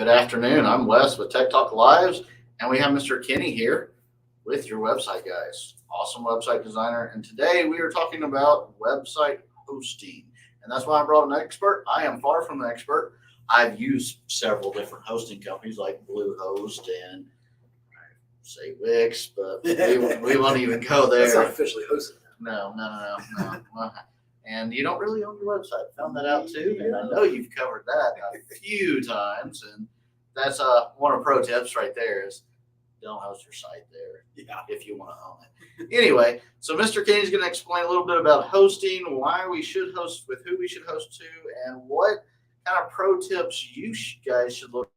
Good afternoon. I'm Wes with Tech Talk Lives, and we have Mr. Kenny here with your website guys. Awesome website designer. And today we are talking about website hosting. And that's why I brought an expert. I am far from an expert. I've used several different hosting companies like Bluehost and I say Wix, but we won't even go there. That's not officially hosted. No. And you don't really own your website. Found that out too. And I know you've covered that a few times. And that's one of pro tips right there is don't host your site there if you want to own it. Anyway, so Mr. Kenny's going to explain a little bit about hosting, why we should host, with who we should host to, and what kind of pro tips you guys should look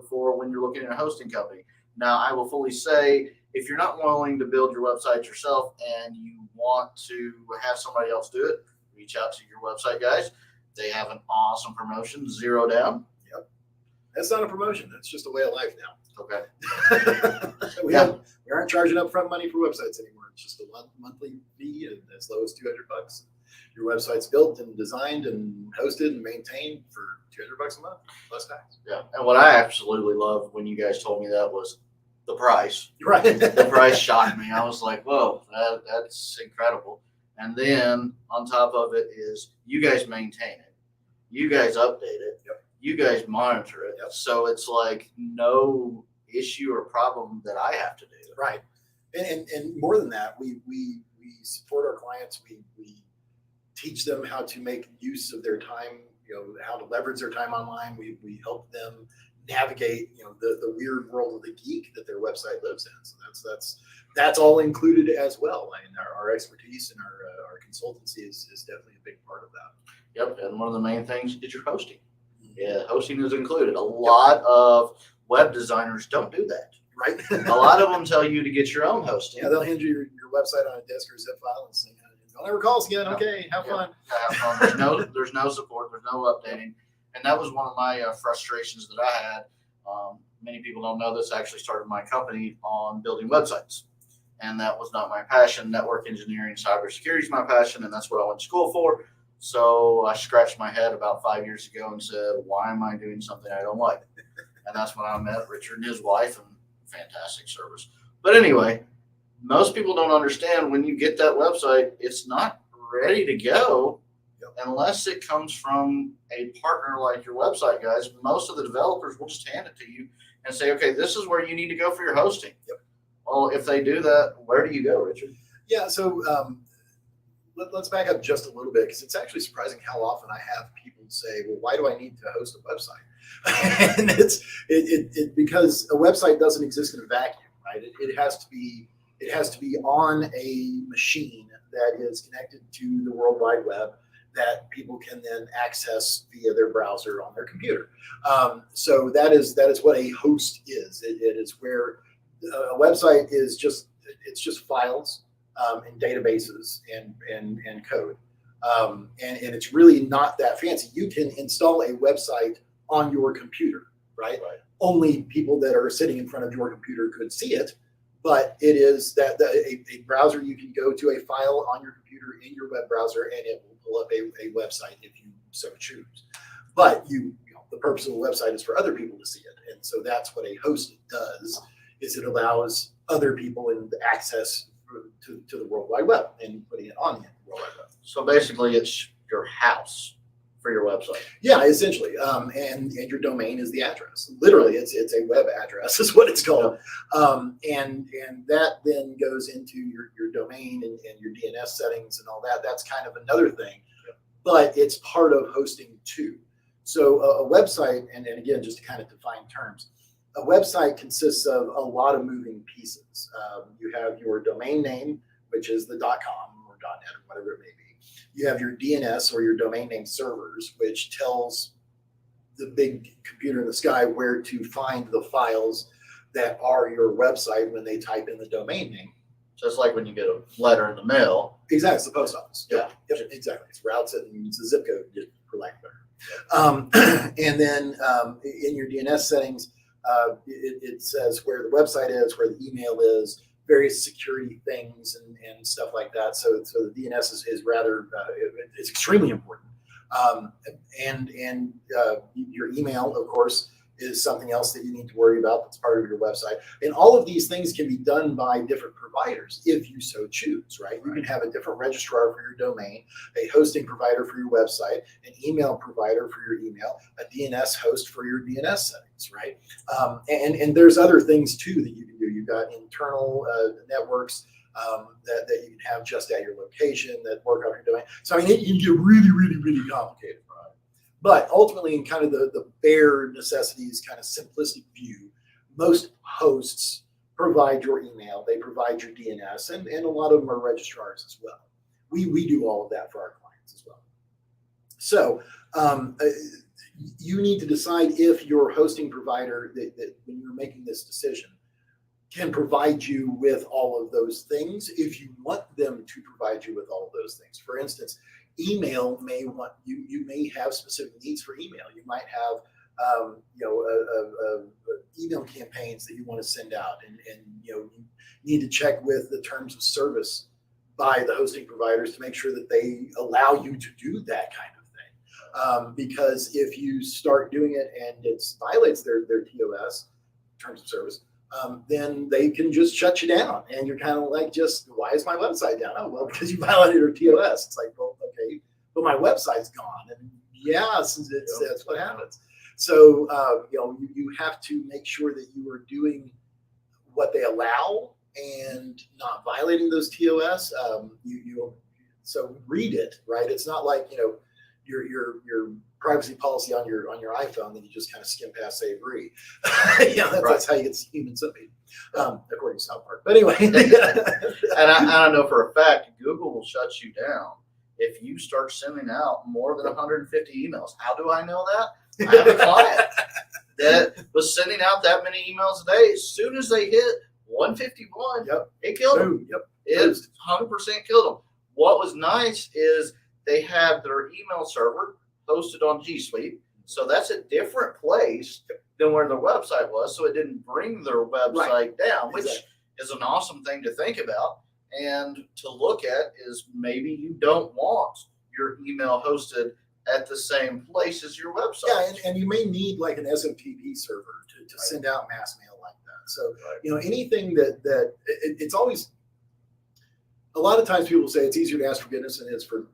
for when you're looking at a hosting company. Now, I will fully say, if you're not willing to build your website yourself and you want to have somebody else do it, reach out to your website guys. They have an awesome promotion, $0 down. Yep. That's not a promotion. That's just a way of life now. Okay. we aren't charging upfront money for websites anymore. It's just a monthly fee and as low as $200. Your website's built and designed and hosted and maintained for $200 a month, plus tax. Yeah. And what I absolutely loved when you guys told me that was the price. Right. The price shocked me. I was like, whoa, that's incredible. And then on top of it is you guys maintain it. You guys update it. Yep. You guys monitor it. Yep. So it's like no issue or problem that I have to do. Right. And more than that, we support our clients. We teach them how to make use of their time, how to leverage their time online. We help them navigate, the weird world of the geek that their website lives in. So that's all included as well. And our expertise and our consultancy is definitely a big part of that. Yep. And one of the main things is your hosting. Yeah, hosting is included. A lot of web designers don't do that. Right. A lot of them tell you to get your own hosting. Yeah, they'll hand you your website on a disk or a zip file and say, don't ever call us again. Okay, have fun. Yeah, have fun. There's no support. There's no updating. And that was one of my frustrations that I had. Many people don't know this. I actually started my company on building websites. And that was not my passion. Network engineering, cybersecurity is my passion, and that's what I went to school for. So I scratched my head about 5 years ago and said, why am I doing something I don't like? And that's when I met Richard and his wife, and fantastic service. But anyway, most people don't understand when you get that website, it's not ready to go unless it comes from a partner like your website guys. Most of the developers will just hand it to you and say, okay, this is where you need to go for your hosting. Yep. Well, if they do that, where do you go, Richard? Yeah, so let's back up just a little bit, because it's actually surprising how often I have people say, well, why do I need to host a website? And it's because a website doesn't exist in a vacuum, right? It has to be on a machine that is connected to the World Wide Web that people can then access via their browser on their computer. So that is what a host is. It is where a website is just files and databases and code. And it's really not that fancy. You can install a website on your computer, right? Only people that are sitting in front of your computer could see it, but it is that a browser, you can go to a file on your computer in your web browser and it will pull up a website if you so choose. But the purpose of a website is for other people to see it. And so that's what a host does, is it allows other people in access to the World Wide Web and putting it on the World Wide Web. So basically it's your house for your website. Yeah, essentially. And your domain is the address. Literally, it's a web address is what it's called. And that then goes into your domain and your DNS settings and all that. That's kind of another thing, but it's part of hosting too. So a website, and again, just to kind of define terms, a website consists of a lot of moving pieces. You have your domain name, which is the .com or .net or whatever it may be. You have your DNS or your domain name servers, which tells the big computer in the sky where to find the files that are your website when they type in the domain name. Just like when you get a letter in the mail. Exactly, it's the post office. Yeah. Yep, exactly. It routes it and it's a zip code, just for lack of better. And then in your DNS settings, it says where the website is, where the email is, various security things and stuff like that. So the DNS is rather, it's extremely important. And your email, of course, is something else that you need to worry about that's part of your website. And all of these things can be done by different providers if you so choose, right? You can have a different registrar for your domain, a hosting provider for your website, an email provider for your email, a DNS host for your DNS settings, right? And there's other things too that you can do. You've got internal networks that you can have just at your location that work off your domain. So I mean, it can get really, really, really complicated. Right? But ultimately, in kind of the bare necessities, kind of simplistic view, most hosts provide your email, they provide your DNS, and a lot of them are registrars as well. We do all of that for our clients as well. So you need to decide if your hosting provider, that when you're making this decision, can provide you with all of those things if you want them to provide you with all of those things. For instance, email may want you may have specific needs for email. You might have email campaigns that you want to send out, and you need to check with the terms of service by the hosting providers to make sure that they allow you to do that kind of thing. Because if you start doing it and it violates their TOS, terms of service, then they can just shut you down, and you're kind of like, just why is my website down? Oh, well, because you violated their TOS. It's like, well, okay, but my website's gone, and that's what happens. So you have to make sure that you are doing what they allow and not violating those TOS. So read it, right? It's not like your privacy policy on your iPhone that you just kind of skim past, say agree. That's how you get human centipede, according to South Park. But anyway, and I know for a fact Google will shut you down if you start sending out more than 150 emails. How do I know that? I have a client that was sending out that many emails a day. As soon as they hit 151, it killed them. It 100% killed them. What was nice is they had their email server hosted on G Suite. So that's a different place than where their website was. So it didn't bring their website down, which is an awesome thing to think about and to look at. Is maybe you don't want your email hosted at the same place as your website. Yeah, and you may need like an SMTP server to send out mass mail like that. So, anything that it's always, a lot of times people say it's easier to ask forgiveness than it is to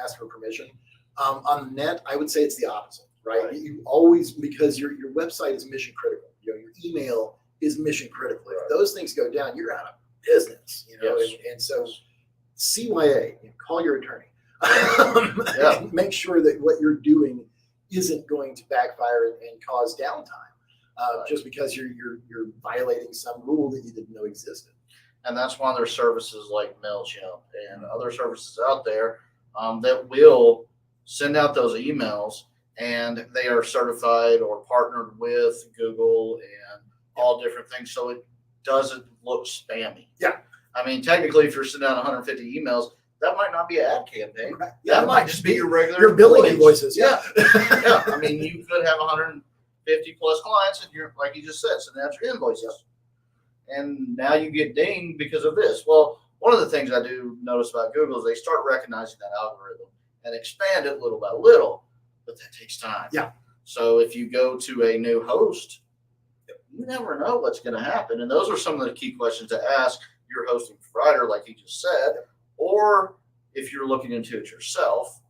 ask for permission. On the net, I would say it's the opposite, right? You always, because your website is mission critical. Your email is mission critical. If those things go down, you're out of business. And so CYA, call your attorney. Make sure that what you're doing isn't going to backfire and cause downtime, just because you're violating some rule that you didn't know existed. And that's why there's services like MailChimp and other services out there that will send out those emails, and they are certified or partnered with Google and all different things, so it doesn't look spammy. Yeah. I mean, technically, if you're sending out 150 emails, that might not be an ad campaign. Right. That might just be your regular. Your billing invoices. Yeah. Yeah. I mean, you could have 150 plus clients, and you're, like you just said, sending out your invoices. And now you get dinged because of this. Well, one of the things I do notice about Google is they start recognizing that algorithm and expand it little by little, but that takes time. Yeah. So if you go to a new host, you never know what's going to happen. And those are some of the key questions to ask your hosting provider, like you just said. Or if you're looking into it yourself,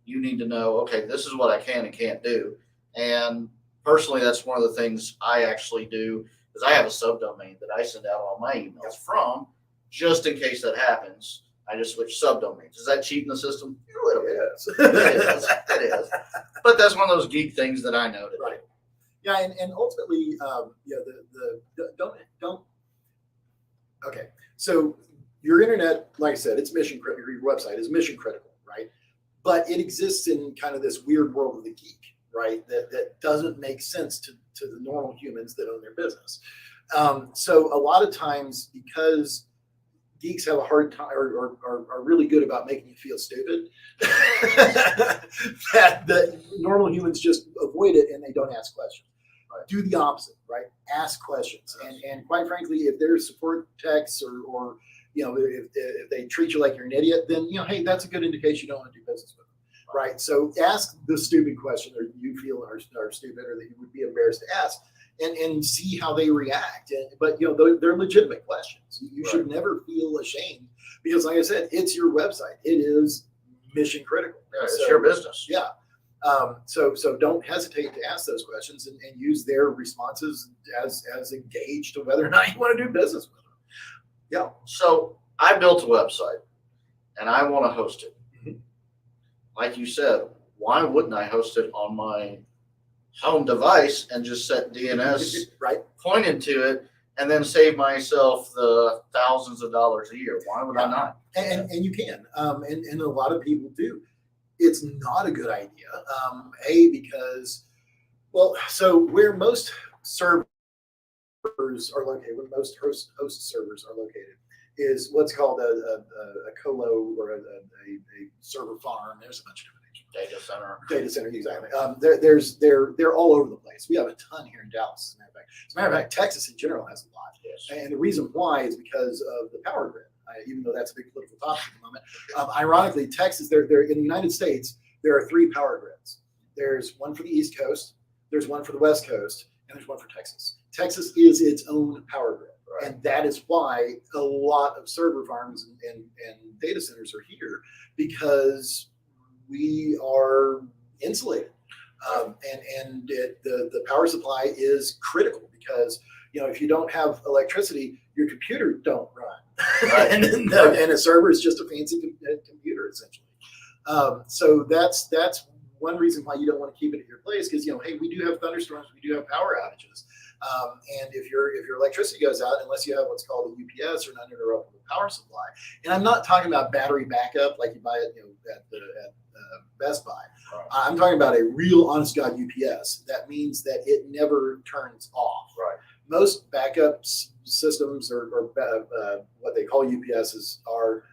you need to know, okay, this is what I can and can't do. And personally, that's one of the things I actually do, is I have a subdomain that I send out all my emails from, just in case that happens. I just switch subdomains. Is that cheating the system? A little bit. It is. But that's one of those geek things that I noted. Right. Yeah, and ultimately, don't. Okay, so your internet, like I said, it's mission critical. Your website is mission critical, right? But it exists in kind of this weird world of the geek, right? That doesn't make sense to the normal humans that own their business. So a lot of times, because geeks have a hard time, or are really good about making you feel stupid, that normal humans just avoid it and they don't ask questions. Right. Do the opposite, right? Ask questions. And quite frankly, if there's support texts or if they treat you like you're an idiot, then hey, that's a good indication you don't want to do business with them. Right. So ask the stupid question that you feel are stupid or that you would be embarrassed to ask, and see how they react. But they're legitimate questions. You should never feel ashamed because, like I said, it's your website. It is mission critical. Yeah, it's your business. Yeah. So don't hesitate to ask those questions and use their responses as a gauge to whether or not you want to do business with them. Yeah. So I built a website and I want to host it. Mhm. Like you said, why wouldn't I host it on my home device and just set DNS Right. pointed to it and then save myself the thousands of dollars a year? Why would I not? And you can. And a lot of people do. It's not a good idea. Because, well, so where most servers are located, where most host servers are located, is what's called a colo or a server farm. There's a bunch of different names. Data center, exactly. They're all over the place. We have a ton here in Dallas, as a matter of fact. Texas in general has a lot. Yes. And the reason why is because of the power grid. Even though that's a big political topic at the moment. Ironically, Texas, they're in the United States, there are 3 power grids. There's one for the East Coast, there's one for the West Coast, and there's one for Texas. Texas is its own power grid. Right. And that is why a lot of server farms and data centers are here, because we are insulated. The power supply is critical because, if you don't have electricity, your computer don't run. Right. and a server is just a fancy computer, essentially. So that's one reason why you don't want to keep it at your place, because hey, we do have thunderstorms, we do have power outages, and if your electricity goes out, unless you have what's called a UPS or an uninterruptible power supply, and I'm not talking about battery backup like you buy it at Best Buy. Right. I'm talking about a real honest God UPS. That means that it never turns off. Right. Most backup systems or what they call UPSs are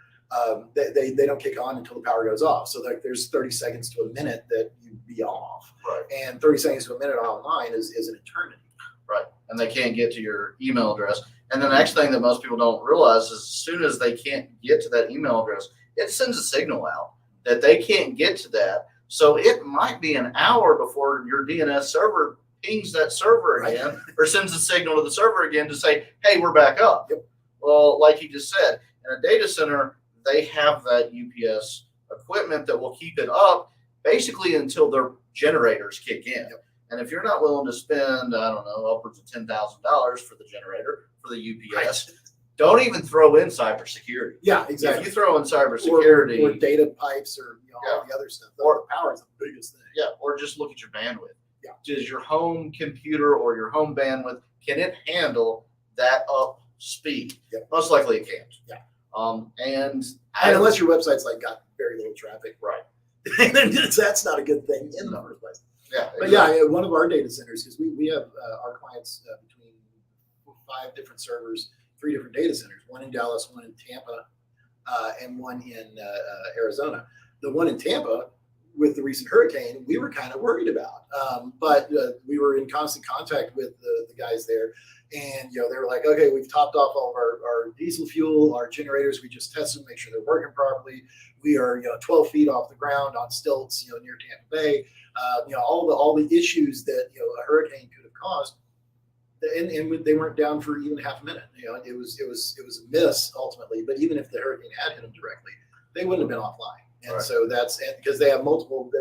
they don't kick on until the power goes off. So there's 30 seconds to a minute that you'd be off. Right. And 30 seconds to a minute online is an eternity. Right. And they can't get to your email address. And the next thing that most people don't realize is as soon as they can't get to that email address, it sends a signal out that they can't get to that. So it might be an hour before your DNS server pings that server again, or sends a signal to the server again to say, hey, we're back up. Yep. Well, like you just said, in a data center, they have that UPS equipment that will keep it up basically until their generators kick in. Yep. And if you're not willing to spend, I don't know, upwards of $10,000 for the generator, for the UPS, don't even throw in cybersecurity. Yeah, exactly. If you throw in cybersecurity or data pipes or all the other stuff, or power is the biggest thing. Yeah, or just look at your bandwidth. Yeah. Does your home computer or your home bandwidth, can it handle that up speed? Yep. Most likely it can't. Yeah. And unless your website's got very little traffic, right? That's not a good thing in the first place. Yeah. But yeah, one of our data centers, because we have our clients between 5 different servers, 3 different data centers, one in Dallas, one in Tampa, and one in Arizona. The one in Tampa, with the recent hurricane, we were kind of worried about, but we were in constant contact with the guys there, and they were like, okay, we've topped off all of our diesel fuel, our generators, we just tested them, make sure they're working properly. We are 12 feet off the ground on stilts, near Tampa Bay. All the issues that a hurricane could have caused, and they weren't down for even half a minute. It was a miss ultimately, but even if the hurricane had hit them directly, they wouldn't have been offline. And right. So that's because they have multiple.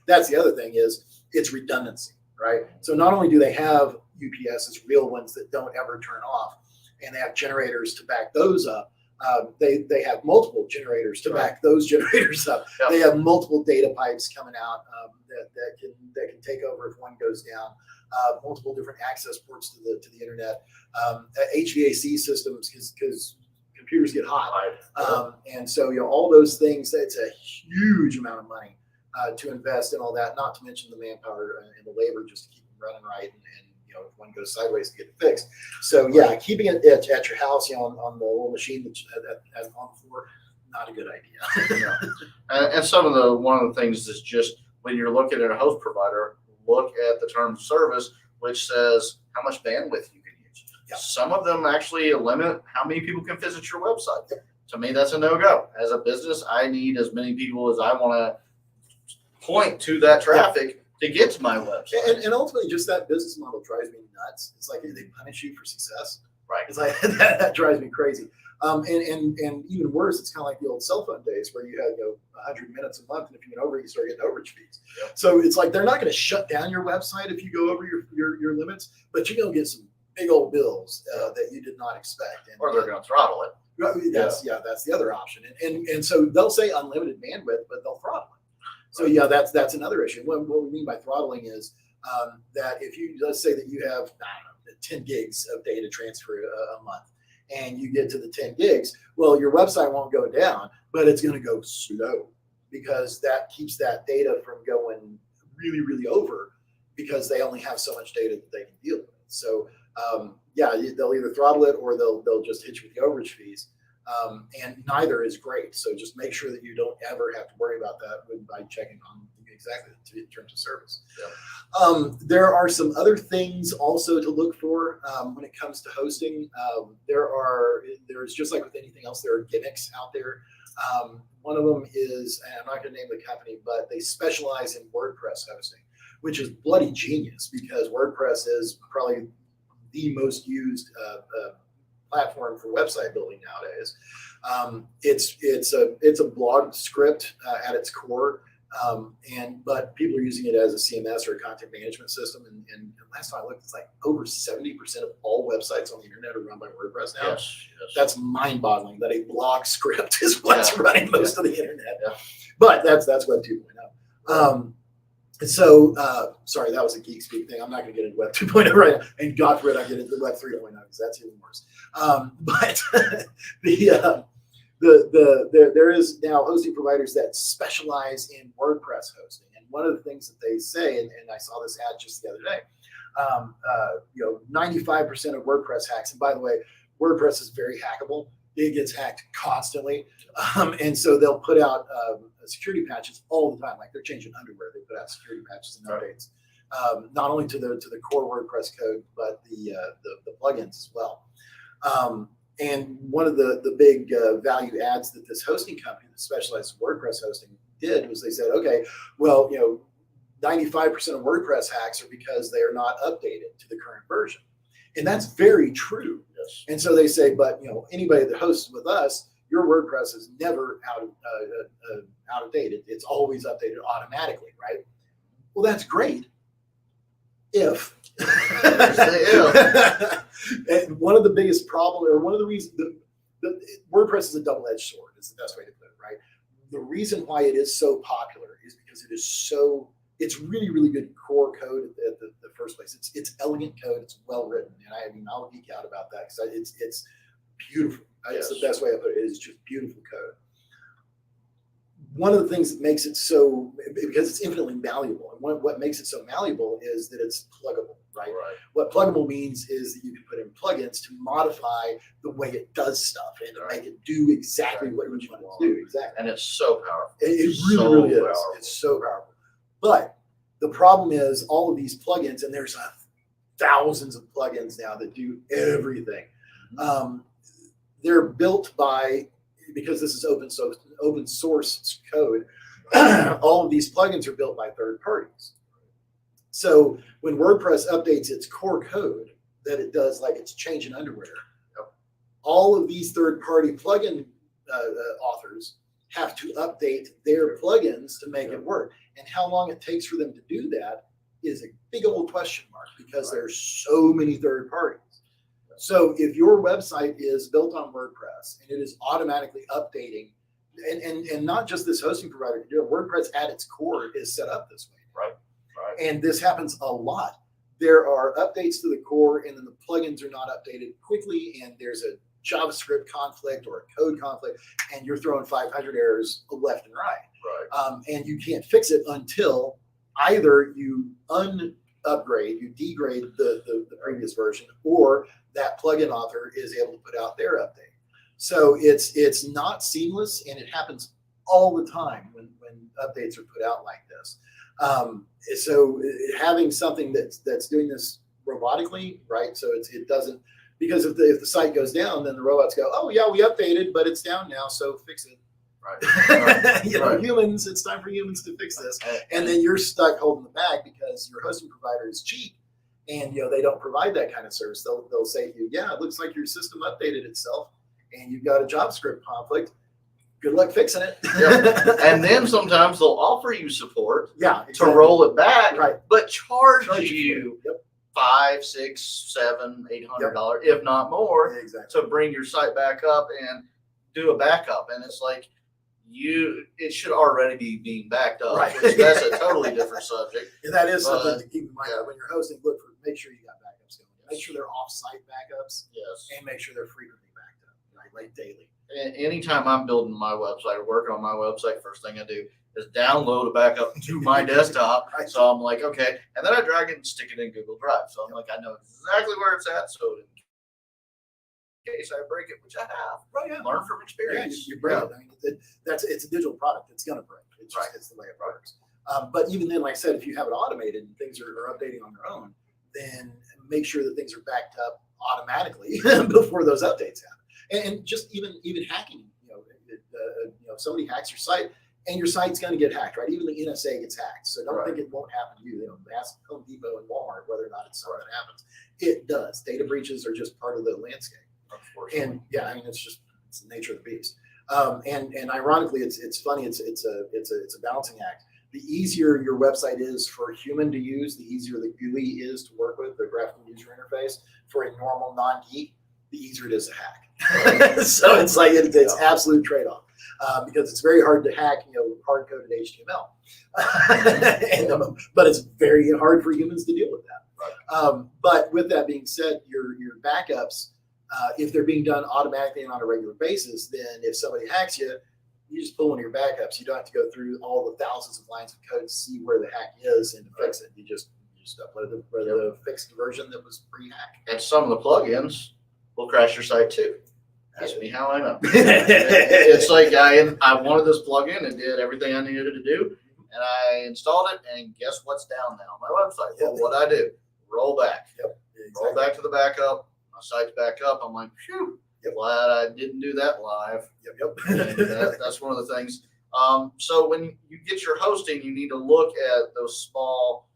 That's the other thing is it's redundancy, right? So not only do they have UPSs, real ones that don't ever turn off, and they have generators to back those up. They have multiple generators to back those generators up. Yep. They have multiple data pipes coming out that can take over if one goes down. Multiple different access ports to the internet. HVAC systems because computers get hot, and so if those things. It's a huge amount of money to invest in all that. Not to mention the manpower and the labor just to keep them running right, and if one goes sideways to get it fixed. So yeah, keeping it at your house, on the little machine that's on the floor, not a good idea. And one of the things is just when you're looking at a host provider, look at the terms of service, which says how much bandwidth you can use. Yep. Some of them actually limit how many people can visit your website. Yep. To me, that's a no-go. As a business, I need as many people as I want to point to that traffic to get to my website. And ultimately, just that business model drives me nuts. It's like they punish you for success. Right. It's like that drives me crazy. And even worse, it's kind of like the old cell phone days where you had 100 minutes a month, and if you went over, you start getting overage fees. Yep. So it's like they're not going to shut down your website if you go over your limits, but you're going to get some big old bills that you did not expect. And, or they're going to throttle it. that's the other option. And so they'll say unlimited bandwidth, but they'll throttle it. So that's another issue. What we mean by throttling is that if you, let's say that you have 10 gigs of data transfer a month, and you get to the 10 gigs, well, your website won't go down, but it's going to go slow because that keeps that data from going really, really over because they only have so much data that they can deal with. So they'll either throttle it or they'll just hit you with the overage fees. And neither is great. So just make sure that you don't ever have to worry about that by checking on exactly in terms of service. Yeah. There are some other things also to look for when it comes to hosting. There's just like with anything else, there are gimmicks out there. One of them is, and I'm not going to name the company, but they specialize in WordPress hosting, which is bloody genius because WordPress is probably the most used platform for website building nowadays. It's a blog script at its core. But people are using it as a CMS or a content management system. And last time I looked, it's like over 70% of all websites on the internet are run by WordPress now. Yes. That's mind-boggling that a blog script is what's running most of the internet. Yeah. But that's Web 2.0. Sorry, that was a geek speak thing. I'm not going to get into Web 2.0 right now. And God forbid I get into Web 3.0 because that's even worse. But there is now hosting providers that specialize in WordPress hosting. And one of the things that they say, and I saw this ad just the other day, 95% of WordPress hacks, and by the way, WordPress is very hackable. It gets hacked constantly. And so they'll put out security patches all the time. Like they're changing underwear. They put out security patches and updates, not only to the core WordPress code, but the plugins as well. And one of the big value adds that this hosting company that specializes in WordPress hosting did was they said, okay, well, 95% of WordPress hacks are because they are not updated to the current version. And that's very true. Yes. And so they say, but anybody that hosts with us, your WordPress is never out of date. It's always updated automatically, right? Well, that's great. If and one of the biggest problems, or one of the reasons, WordPress is a double-edged sword, is the best way to put it, right? The reason why it is so popular is because it's really, really good core code at the first place. It's elegant code. It's well written, and I'll geek out about that because it's beautiful. It's the best way to put it. It is just beautiful code. One of the things that makes it so, because it's infinitely malleable, and what makes it so malleable is that it's pluggable, right? What pluggable means is that you can put in plugins to modify the way it does stuff and to make it do exactly what you want it to do. Exactly. And it's so powerful. It really is. Powerful. It's so powerful. But the problem is all of these plugins, and there's thousands of plugins now that do everything. They're built because this is open source code, all of these plugins are built by third parties. So when WordPress updates its core code that it does, like it's changing underwear, all of these third party plugin authors have to update their plugins to make it work. And how long it takes for them to do that is a big old question mark because there's so many third parties. So if your website is built on WordPress and it is automatically updating, and not just this hosting provider can do it, WordPress at its core is set up this way. Right. And this happens a lot. There are updates to the core, and then the plugins are not updated quickly, and there's a JavaScript conflict or a code conflict, and you're throwing 500 errors left and right. And you can't fix it until either you you degrade the previous version, or that plugin author is able to put out their update. So it's not seamless, and it happens all the time when updates are put out like this. So having something that's doing this robotically, right? So it doesn't, because if the site goes down, then the robots go, oh yeah, we updated, but it's down now, so fix it. Right. You know, Right. humans, it's time for humans to fix this. And then you're stuck holding the bag because your hosting provider is cheap and, they don't provide that kind of service. They'll say to you, yeah, it looks like your system updated itself and you've got a JavaScript conflict. Good luck fixing it. Yep. And then sometimes they'll offer you support yeah, to exactly. roll it back, Right. but charge Charge you Yep. $500, $600, $700, $800, if not more, Exactly. to bring your site back up and do a backup. And it's like it should already be being backed up. Right. Which that's a totally different subject. And that is something But, to keep in mind. yeah. When you're hosting, make sure you got backups going. Make sure they're off-site backups Yes. and make sure they're frequently backed up, right? Like daily. Anytime I'm building my website or working on my website, first thing I do is download a backup to my desktop. Right. So I'm like, okay, and then I drag it and stick it in Google Drive. So I'm like, I know exactly where it's at. So in case I break it, which I have, Right, yeah. learn from Yeah, experience. you break it. I mean, it's a digital product. It's going to break. It's just, Right. it's the way it works. But even then, like I said, if you have it automated and things are updating on their own, then make sure that things are backed up automatically before those updates happen. And just even hacking, if somebody hacks your site and your site's going to get hacked, right? Even the NSA gets hacked. So don't Right. think it won't happen to you. Ask Home Depot and Walmart whether or not it's something that happens. It does. Data breaches are just part of the landscape. And yeah, I mean, it's the nature of the beast. And ironically, it's funny. It's a balancing act. The easier your website is for a human to use, the easier the GUI is to work with, the graphical user interface. For a normal non-geek, the easier it is to hack. So it's like it's absolute trade-off because it's very hard to hack, hard-coded HTML, but it's very hard for humans to deal with that. Right. But with that being said, your backups, if they're being done automatically and on a regular basis, then if somebody hacks you, you just pull one of your backups. You don't have to go through all the thousands of lines of code to see where the hack is and to fix it. You just upload the fixed version that was pre-hacked. And some of the plugins will crash your site too. Ask me how I know. It's like I wanted this plugin. It did everything I needed it to do, and I installed it. And guess what's down now? My website. Well, what I do? Roll back. Yep. Roll Exactly. back to the backup. My site's back up. I'm like, phew. Yep. Glad I didn't do that live. Yep. And that's one of the things. So when you get your hosting, you need to look at those small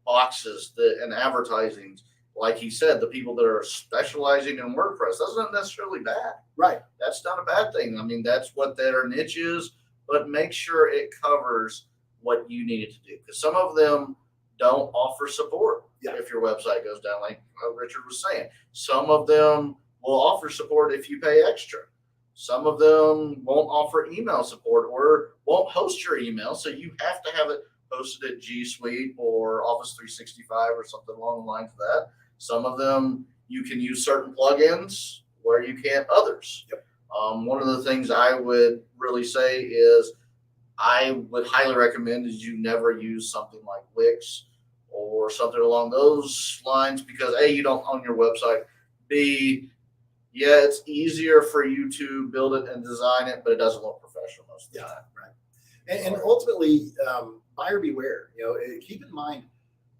boxes and advertisings. Like he said, the people that are specializing in WordPress, that's not necessarily bad. Right. That's not a bad thing. I mean, that's what their niche is, but make sure it covers what you need it to do. Because some of them don't offer support if your website goes down, like Richard was saying. Some of them will offer support if you pay extra. Some of them won't offer email support or won't host your email, so you have to have it hosted at G Suite or Office 365 or something along the lines of that. Some of them you can use certain plugins where you can't others. Yep. One of the things I would really say is I would highly recommend is you never use something like Wix or something along those lines because A, you don't own your website. B, yeah, it's easier for you to build it and design it, but it doesn't look professional most of the time. Right. And ultimately, buyer beware. Keep in mind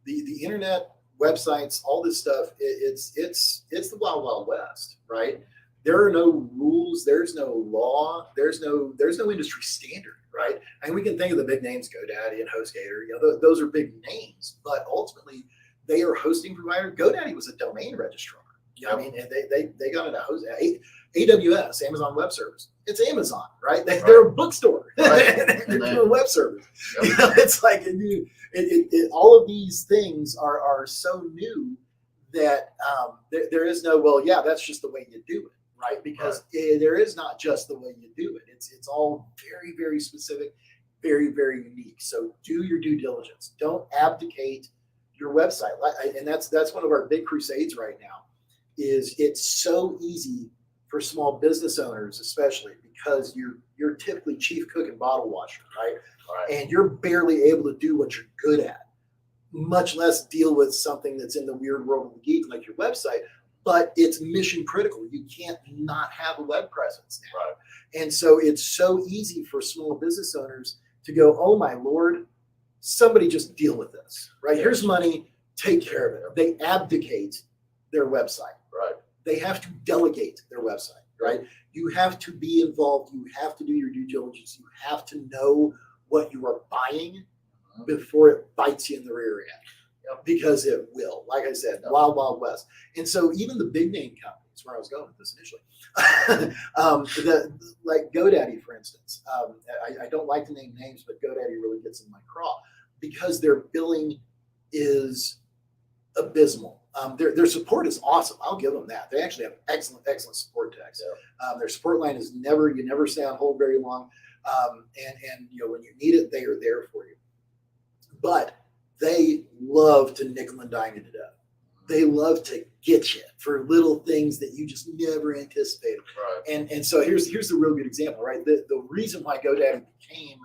the internet, websites, all this stuff. It's the wild, wild west, right? There are no rules. There's no law. There's no industry standard, right? And we can think of the big names, GoDaddy and HostGator. Those are big names, but ultimately they are hosting provider. GoDaddy was a domain registrar. I mean, and they got into host AWS, Amazon Web Service. It's Amazon, right? They're a bookstore. Right. They're doing web service. Yep. It's like all of these things are so new that there is no, well, yeah, that's just the way you do it, right? Because there is not just the way you do it. It's all very, very specific, very, very unique. So do your due diligence. Don't abdicate your website. And that's one of our big crusades right now. Is it's so easy for small business owners, especially because you're typically chief cook and bottle washer, right? And you're barely able to do what you're good at, much less deal with something that's in the weird world of the geek like your website, but it's mission critical. You can't not have a web presence now. Right. And so it's so easy for small business owners to go, oh my Lord, somebody just deal with this, right? Here's money, take care of it. They abdicate their website. Right. They have to delegate their website. right? You have to be involved. You have to do your due diligence. You have to know what you are buying before it bites you in the rear end. Because it will. Like I said, wild, wild west. And so even the big name companies, where I was going with this initially, like GoDaddy, for instance. I don't like to name names, but GoDaddy really gets in my craw because their billing is abysmal. Their support is awesome. I'll give them that. They actually have excellent support techs. Their support line is you never stay on hold very long. And when you need it, they are there for you. But they love to nickel and dime you to death. They love to get you for little things that you just never anticipated. Right. And so here's the real good example, right? The reason why GoDaddy became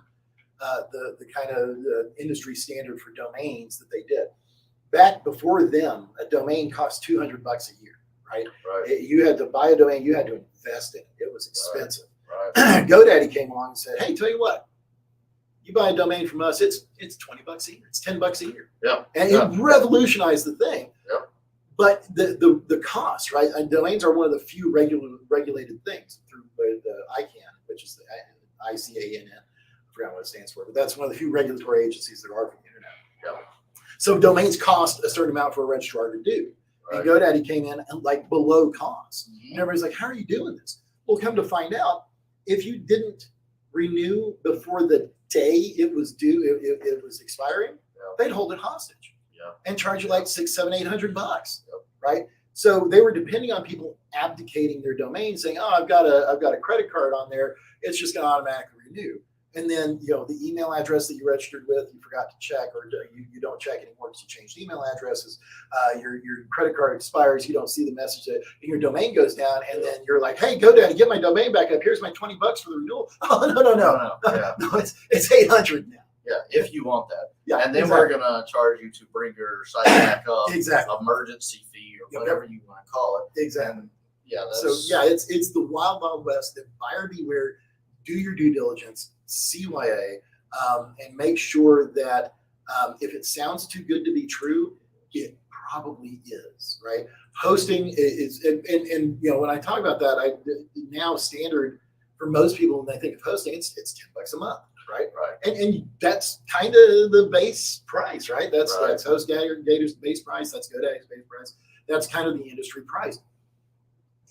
the kind of industry standard for domains that they did. Back before them, a domain cost $200 a year, right? You had to buy a domain, you had to invest in it. It was expensive. Right. GoDaddy came along and said, "Hey, tell you what, you buy a domain from us, it's $20 a year, it's $10 a year." Yeah. And it revolutionized the thing. Yep. But the cost, right? And domains are one of the few regulated things through the ICANN, which is the ICANN. I forgot what it stands for, but that's one of the few regulatory agencies there are for the internet. Yep. So domains cost a certain amount for a registrar to do. Right. And GoDaddy came in like below cost. Mhm. And everybody's like, "How are you doing this?" Well, come to find out, if you didn't renew before the day it was due, it was expiring, they'd hold it hostage and charge you like $600, $700, $800, right? So they were depending on people abdicating their domain, saying, "Oh, I've got a credit card on there. It's just going to automatically renew." And then, the email address that you registered with, you forgot to check, or you don't check anymore because you changed email addresses. Your credit card expires. You don't see the message and your domain goes down. And then you're like, "Hey, GoDaddy, get my domain back up. Here's my $20 for the renewal." Oh, no. Yeah. No, it's $800 now. Yeah, if you want that. Yeah. And then exactly. we're going to charge you to bring your site back up. Exactly. Emergency fee or whatever you want to call it. Exactly. And yeah. It's the wild, wild west. And buyer beware. Do your due diligence, CYA, and make sure that if it sounds too good to be true, it probably is, right? Hosting is, and when I talk about that, now standard for most people when they think of hosting, it's $10 a month, right? Right. And that's kind of the base price, right? That's HostGator's base price. That's GoDaddy's base price. That's kind of the industry price.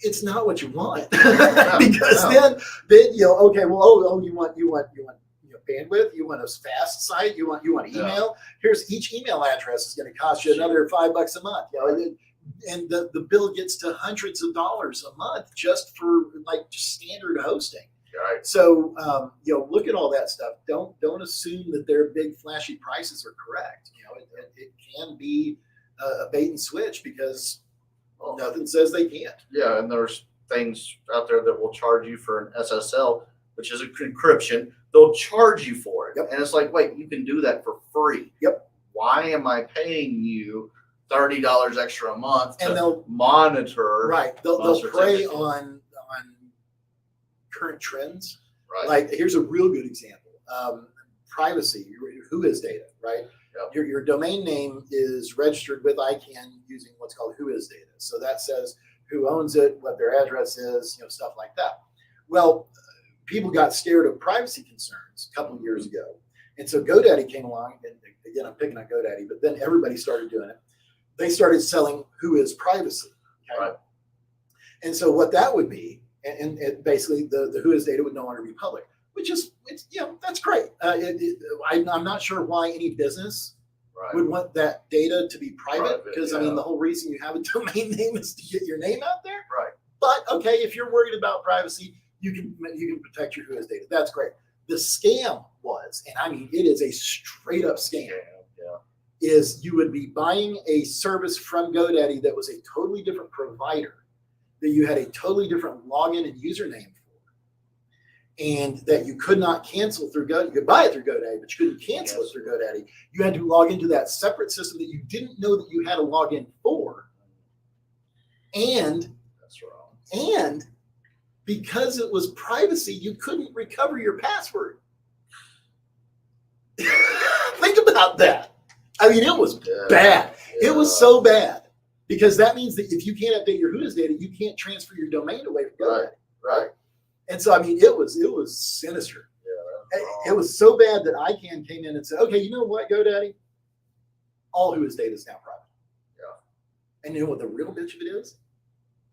It's not what you want because then okay, well, you want bandwidth, you want a fast site, you want email. Here's each email address is going to cost you another $5 a month, and the bill gets to hundreds of dollars a month just for just standard hosting. Right. So look at all that stuff. Don't assume that their big flashy prices are correct. It can be a bait and switch because nothing says they can't. Yeah, and there's things out there that will charge you for an SSL, which is encryption. They'll charge you for it. Yep. And it's like, wait, you can do that for free. Yep. Why am I paying you $30 extra a month And to they'll monitor? Right. They'll prey on current trends. Right. Like here's a real good example. Privacy, Whois data, right? Yep. Your domain name is registered with ICANN using what's called Whois data. So that says who owns it, what their address is, stuff like that. Well, people got scared of privacy concerns a couple of years ago. And so GoDaddy came along, and again, I'm picking on GoDaddy, but then everybody started doing it. They started selling Whois privacy. Okay? Right. And so what that would be, and basically the Whois data would no longer be public, which is, that's great. I'm not sure why any business would want that data to be private because, the whole reason you have a domain name is to get your name out there. Right. But, okay, if you're worried about privacy, you can protect your Whois data. That's great. The scam was, and it is a straight up scam, is you would be buying a service from GoDaddy that was a totally different provider, that you had a totally different login and username for, and that you could not cancel through GoDaddy. You could buy it through GoDaddy, but you couldn't cancel it through GoDaddy. You had to log into that separate system that you didn't know that you had a login for. And that's wrong. And because it was privacy, you couldn't recover your password. Think about that. It was bad. It was so bad because that means that if you can't update your Whois data, you can't transfer your domain away from GoDaddy. Right. And so, I mean, it was sinister. Yeah. It was so bad that ICANN came in and said, okay, you know what, GoDaddy? All who is data is now private. Yeah. And you know what the real bitch of it is?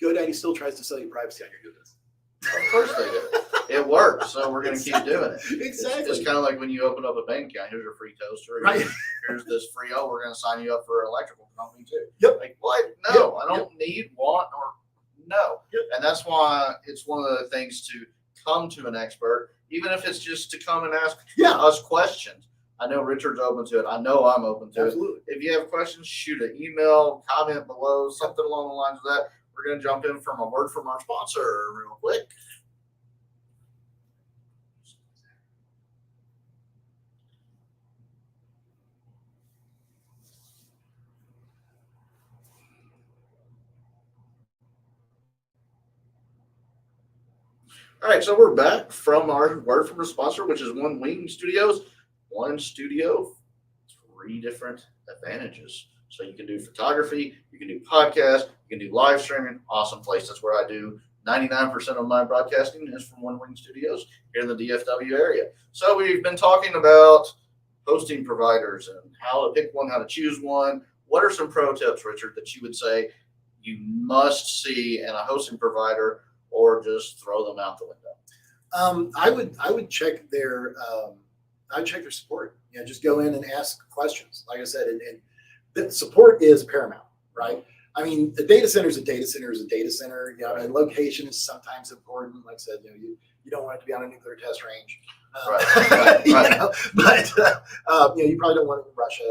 GoDaddy still tries to sell you privacy on your goodness. Of course they do. It works, so we're going to keep doing it. Exactly. It's kind of like when you open up a bank account. Here's your free toaster. Right. Here's this free. Oh, we're going to sign you up for an electrical company too. Yep. Like what? No, Yep. I don't need, want, or no. Yep. And that's why it's one of the things to come to an expert, even if it's just to come and ask us questions. I know Richard's open to it. I know I'm open to Absolutely. it. If you have questions, shoot an email, comment below, something along the lines of that. We're going to jump in from a word from our sponsor real quick. All right, so we're back from our word from a sponsor, which is One Wing Studios. One studio, 3 different advantages. So you can do photography, you can do podcasts, you can do live streaming. Awesome place. That's where I do 99% of my broadcasting is from One Wing Studios here in the DFW area. So we've been talking about hosting providers and how to pick one, how to choose one. What are some pro tips, Richard, that you would say you must see in a hosting provider, or just throw them out the window? I would check their support. You know, just go in and ask questions. Like I said, and the support is paramount, right? I mean, a data center is a data center is a data center. You know, and location is sometimes important. Like I said, you know, you don't want it to be on a nuclear test range. Right. You know, but you know, you probably don't want it in Russia.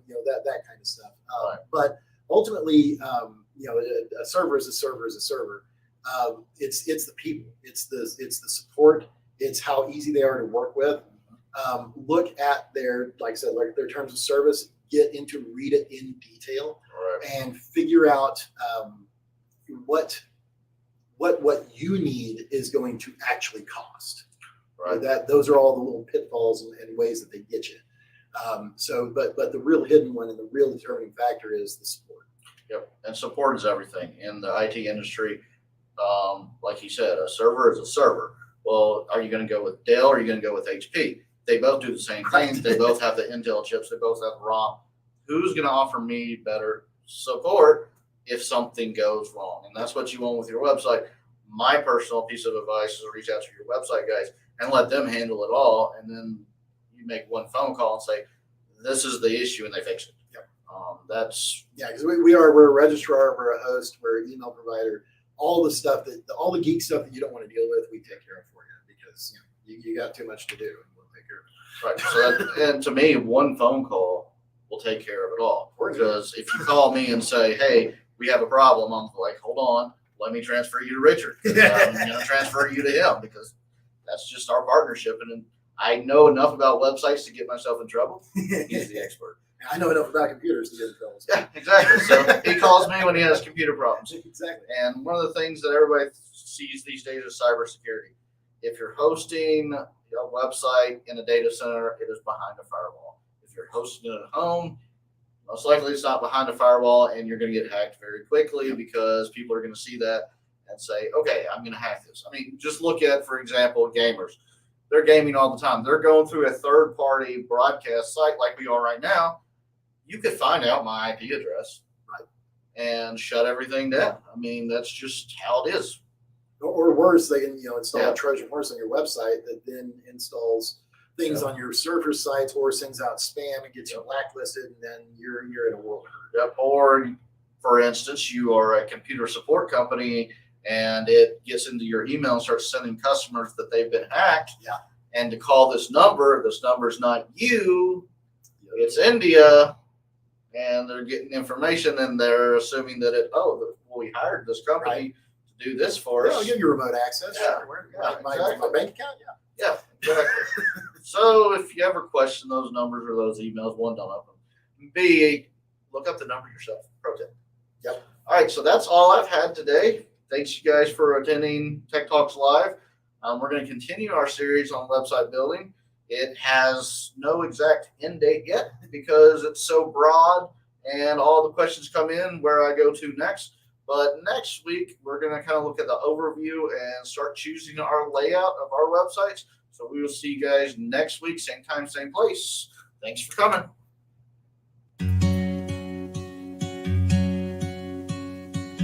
You know, that kind of stuff. Right. But ultimately, you know, a server is a server is a server. It's the people, it's the support, it's how easy they are to work with. Look at their, like I said, like their terms of service, read it in detail, and figure out what you need is going to actually cost. Right. Those are all the little pitfalls and ways that they get you. But the real hidden one and the real determining factor is the support. Yep. And support is everything in the IT industry. Like you said, a server is a server. Well, are you going to go with Dell or are you going to go with HP? They both do the same thing. They both have the Intel chips. They both have the ROM. Who's going to offer me better support if something goes wrong? And that's what you want with your website. My personal piece of advice is reach out to your website guys and let them handle it all. And then you make one phone call and say, this is the issue, and they fix it. Yep. Because we're a registrar, we're a host, we're an email provider. All the stuff all the geek stuff that you don't want to deal with, we take care of for you, because you got too much to do, and we'll take care of it. Right. So and to me, one phone call will take care of it all. Because if you call me and say, hey, we have a problem, I'm like, hold on, let me transfer you to Richard. I'm going to transfer you to him, because that's just our partnership. And I know enough about websites to get myself in trouble. He's the expert. I know enough about computers to get in trouble. Yeah, exactly. So he calls me when he has computer problems. Exactly. And one of the things that everybody sees these days is cybersecurity. If you're hosting a website in a data center, it is behind a firewall. If you're hosting it at home, most likely it's not behind a firewall, and you're going to get hacked very quickly, because people are going to see that and say, okay, I'm going to hack this. I mean, just look at, for example, gamers. They're gaming all the time. They're going through a third-party broadcast site like we are right now. You could find out my IP address, right, and shut everything down. I mean, that's just how it is. Or worse, they can install a Trojan horse on your website that then installs things on your server sites, or sends out spam and gets you blacklisted, and then you're in a world of hurt. Yep. Or, for instance, you are a computer support company, and it gets into your email and starts sending customers that they've been hacked. Yeah. And to call this number is not you, it's India. And they're getting information, and they're assuming that we hired this company to do this for us. I'll give you remote access. Yeah. My Exactly. bank account. Yeah, exactly. So if you ever question those numbers or those emails, one, don't open them. B, look up the number yourself. Pro tip. Yep. All right, so that's all I've had today. Thanks, you guys, for attending Tech Talks Live. We're going to continue our series on website building. It has no exact end date yet, because it's so broad and all the questions come in where I go to next. But next week, we're going to kind of look at the overview and start choosing our layout of our websites. So we will see you guys next week, same time, same place. Thanks for coming.